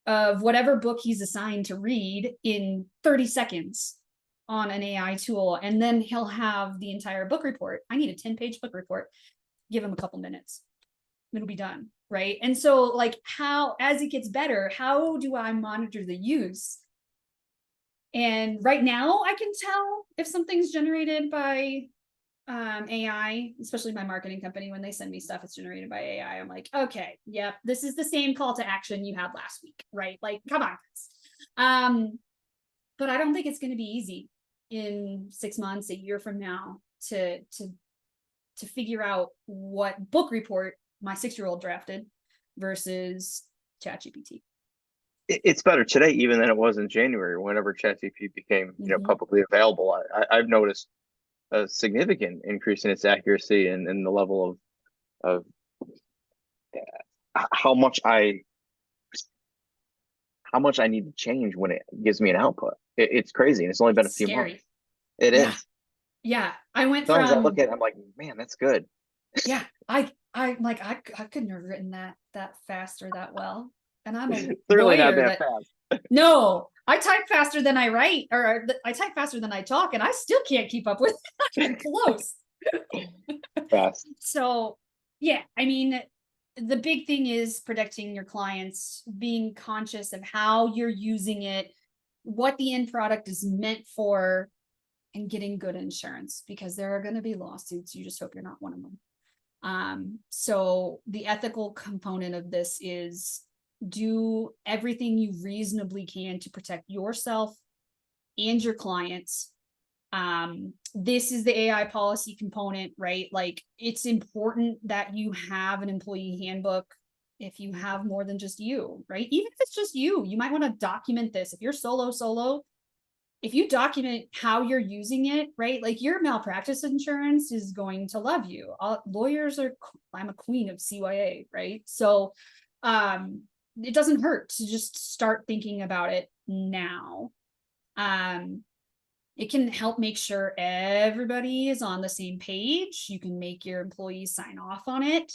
of whatever book he's assigned to read in 30 seconds on an AI tool, and then he'll have the entire book report. I need a 10-page book report. Give him a couple minutes. It'll be done, right? And so, like, how, as it gets better, how do I monitor the use? And right now, I can tell if something's generated by AI, especially my marketing company. When they send me stuff, it's generated by AI. I'm like, okay, yep, this is the same call to action you had last week, right? Like, come on. But I don't think it's going to be easy in 6 months, a year from now, to figure out what book report my 6-year-old drafted versus ChatGPT. It's better today even than it was in January, whenever ChatGPT became publicly available. I've noticed a significant increase in its accuracy and the level of how much I need to change when it gives me an output. It's crazy, and it's only been a few months. It is. Yeah, I went from. As I look at it, I'm like, man, that's good. Yeah, I couldn't have written that fast or that well, and I'm a certainly not lawyer that fast. No, I type faster than I write, or I type faster than I talk, and I still can't keep up with it. Close. Fast. So, yeah, I mean, the big thing is protecting your clients, being conscious of how you're using it, what the end product is meant for, and getting good insurance, because there are going to be lawsuits. You just hope you're not one of them. So the ethical component of this is do everything you reasonably can to protect yourself and your clients. This is the AI policy component, right? Like, it's important that you have an employee handbook. If you have more than just you, right? Even if it's just you might want to document this. If you're solo, if you document how you're using it, right? Like, your malpractice insurance is going to love you. Lawyers are, I'm a queen of CYA, right? So, it doesn't hurt to just start thinking about it now. It can help make sure everybody is on the same page. You can make your employees sign off on it,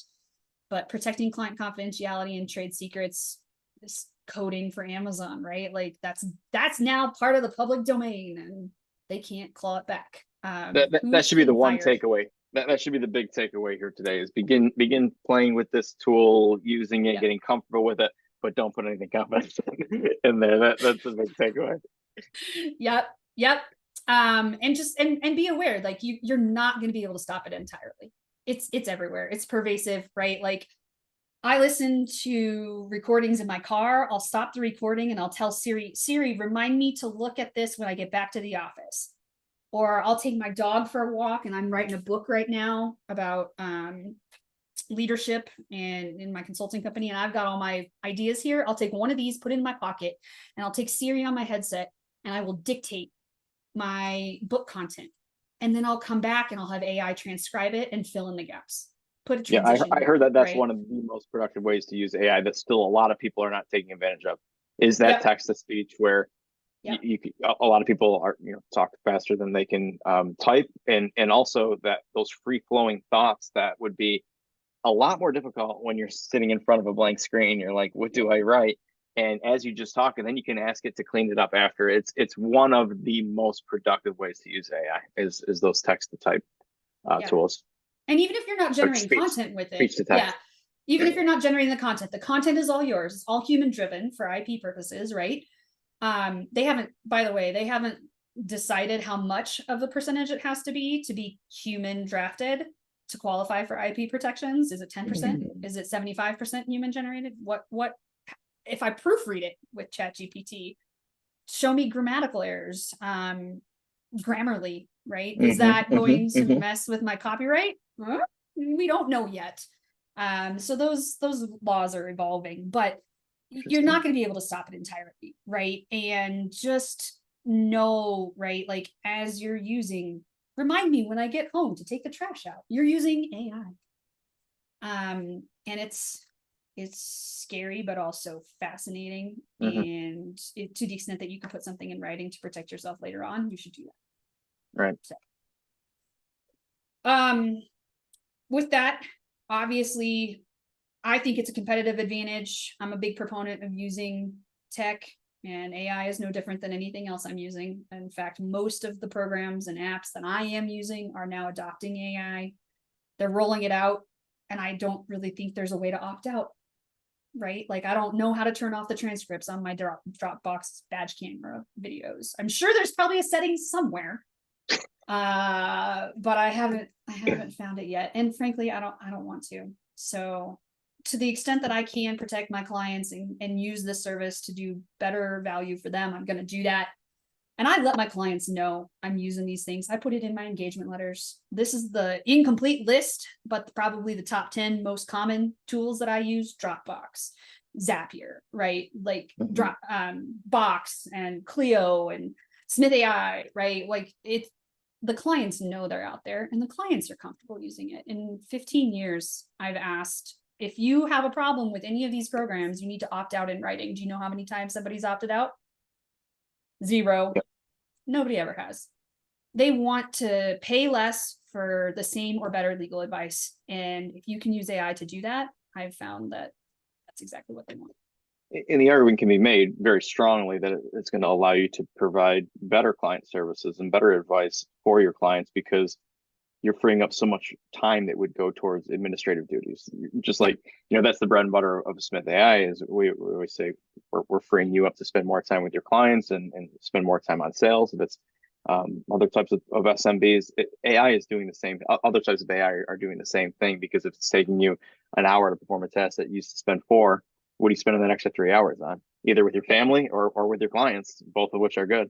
but protecting client confidentiality and trade secrets is coding for Amazon, right? Like, that's now part of the public domain, and they can't claw it back. That should be the one takeaway. That should be the big takeaway here today, is begin playing with this tool, using it, getting comfortable with it, but don't put anything confidential in there. That's the big takeaway. Yep. And just and be aware, like, you're not going to be able to stop it entirely. It's everywhere. It's pervasive, right? Like, I listen to recordings in my car. I'll stop the recording and I'll tell Siri, remind me to look at this when I get back to the office. Or I'll take my dog for a walk, and I'm writing a book right now about leadership and in my consulting company, and I've got all my ideas here. I'll take one of these, put it in my pocket, and I'll take Siri on my headset, and I will dictate my book content. And then I'll come back and I'll have AI transcribe it and fill in the gaps. Put a transition. I heard that's one of the most productive ways to use AI that still a lot of people are not taking advantage of, is that text to speech, where a lot of people are, talk faster than they can type, and also that those free flowing thoughts that would be a lot more difficult when you're sitting in front of a blank screen. You're like, what do I write? And as you just talk, and then you can ask it to clean it up after. It's one of the most productive ways to use AI is those text to type tools. And even if you're not generating content with it, even if you're not generating the content is all yours. It's all human driven for IP purposes, right? They haven't decided how much of the percentage it has to be human drafted to qualify for IP protections. Is it 10%? Is it 75% human generated? What if I proofread it with ChatGPT? Show me grammatical errors, Grammarly, right? Is that going to mess with my copyright? We don't know yet. So those laws are evolving, but you're not going to be able to stop it entirely, right? And just know, right, like, as you're using remind me when I get home to take the trash out. You're using AI. And it's scary, but also fascinating. Mm-hmm. And to the extent that you can put something in writing to protect yourself later on, you should do that. Right. So, with that, obviously, I think it's a competitive advantage. I'm a big proponent of using tech, and AI is no different than anything else I'm using. In fact, most of the programs and apps that I am using are now adopting AI. They're rolling it out, and I don't really think there's a way to opt out, right? Like, I don't know how to turn off the transcripts on my Dropbox badge camera videos. I'm sure there's probably a setting somewhere, but I haven't found it yet. And frankly, I don't want to. So to the extent that I can protect my clients and use this service to do better value for them, I'm going to do that. And I let my clients know I'm using these things. I put it in my engagement letters. This is the incomplete list, but probably the top 10 most common tools that I use: Dropbox, Zapier, right? Like Box and Clio and Smith.ai, right? Like, the clients know they're out there, and the clients are comfortable using it. In 15 years, I've asked, if you have a problem with any of these programs, you need to opt out in writing. Do you know how many times somebody's opted out? 0. Yep. Nobody ever has. They want to pay less for the same or better legal advice. And if you can use AI to do that, I've found that that's exactly what they want. And the argument can be made very strongly that it's going to allow you to provide better client services and better advice for your clients, because you're freeing up so much time that would go towards administrative duties. Just like, that's the bread and butter of Smith.ai, is we always say we're freeing you up to spend more time with your clients and spend more time on sales. If it's other types of SMBs, AI is doing the same. Other types of AI are doing the same thing, because if it's taking you an hour to perform a test that you used to spend 4, what are you spending that extra 3 hours on? Either with your family or with your clients, both of which are good.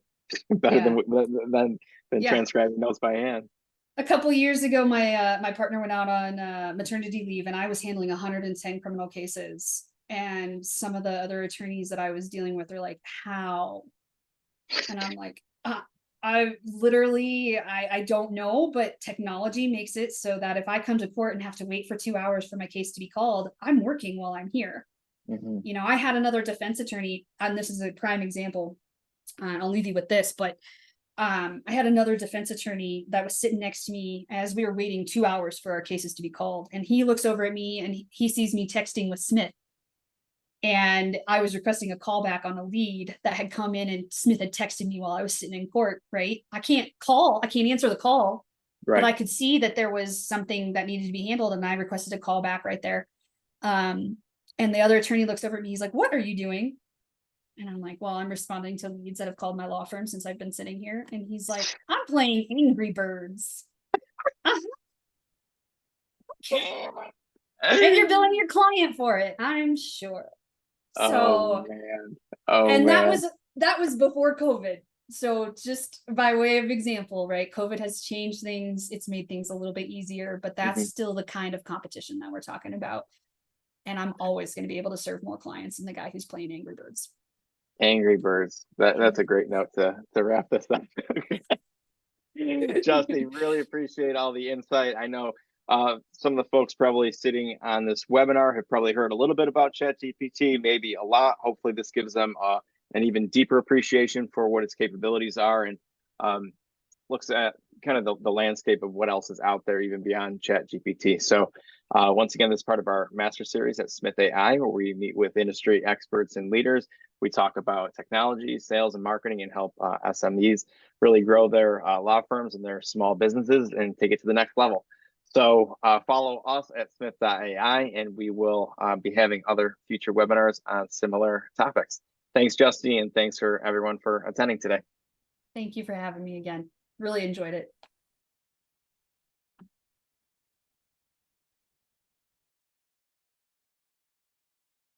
Better than transcribing notes by hand. A couple of years ago, my partner went out on maternity leave, and I was handling 110 criminal cases. And some of the other attorneys that I was dealing with are like, "How?" And I'm like, I don't know, but technology makes it so that if I come to court and have to wait for 2 hours for my case to be called, I'm working while I'm here. Mm-hmm. I had another defense attorney, and this is a prime example. I'll leave you with this, but I had another defense attorney that was sitting next to me as we were waiting 2 hours for our cases to be called. And he looks over at me, and he sees me texting with Smith. And I was requesting a callback on a lead that had come in, and Smith had texted me while I was sitting in court, right? I can't answer the call, right, but I could see that there was something that needed to be handled, and I requested a callback right there. And the other attorney looks over at me, he's like, "What are you doing?" And I'm like, "Well, I'm responding to leads that have called my law firm since I've been sitting here." And he's like, "I'm playing Angry Birds." Okay. And you're billing your client for it, I'm sure. So, man. And man. that was before COVID. So just by way of example, right? COVID has changed things. It's made things a little bit easier, but that's still the kind of competition that we're talking about. And I'm always going to be able to serve more clients than the guy who's playing Angry Birds. Angry Birds. That's a great note to wrap this up. Justie, really appreciate all the insight. I know some of the folks probably sitting on this webinar have probably heard a little bit about ChatGPT, maybe a lot. Hopefully this gives them an even deeper appreciation for what its capabilities are, and looks at kind of the landscape of what else is out there even beyond ChatGPT. So once again, this is part of our master series at Smith.ai, where we meet with industry experts and leaders. We talk about technology, sales, and marketing, and help SMEs really grow their law firms and their small businesses and take it to the next level. So follow us at Smith.ai, and we will be having other future webinars on similar topics. Thanks, Justie, and thanks for everyone for attending today. Thank you for having me again. Really enjoyed it.